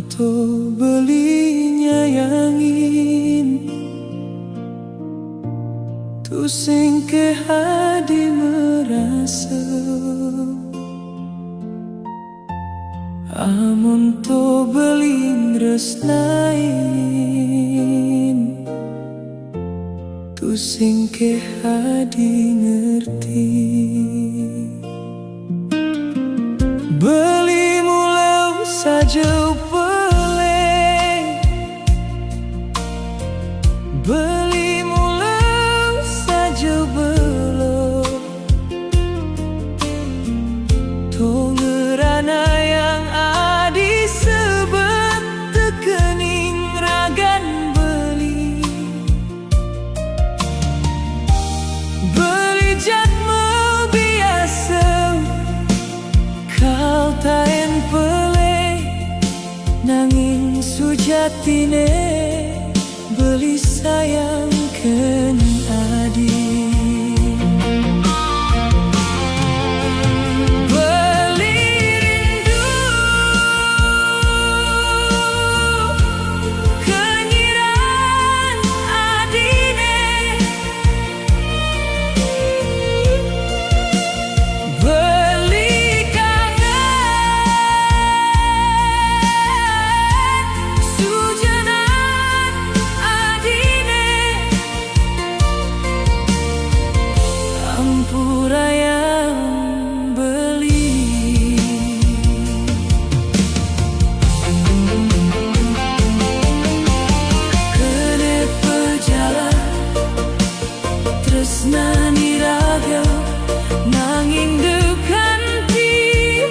to belinya yangin tu sing ke hadi merasa amun to belin resnain tu sing ke hadi ngerti beli mulau saja peleng beli mulau saja belum to ngerana yang adi sebet tekening ragan beli beli jadma biasa kau taen pele nanging sujatine beli sayang ken adi beli rindu kenyiran adine beli kangen sujanan adine ampura yang beli kene pejalan tresnani raga nanging dekan ti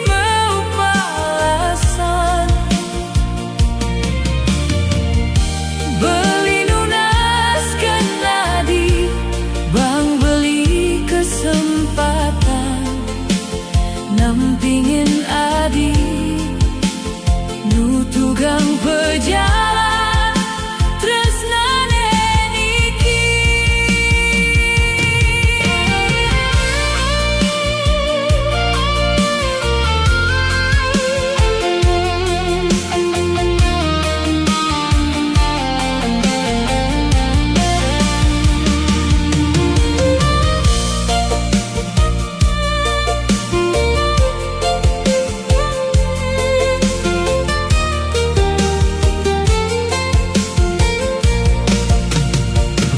mau balasan beli nunaskan nadi bang beli kesempatan nampingin adi nu tugang pejalan tresnane niki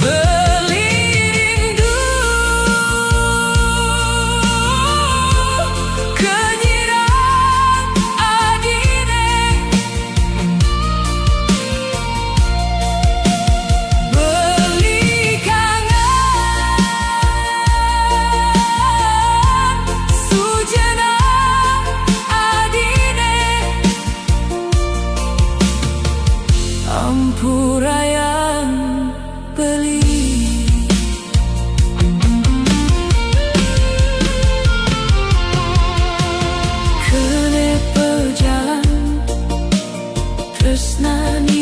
beli rindu kenyiran adine beli kangen sujana adine ampura yang beli kene pejalan tresnani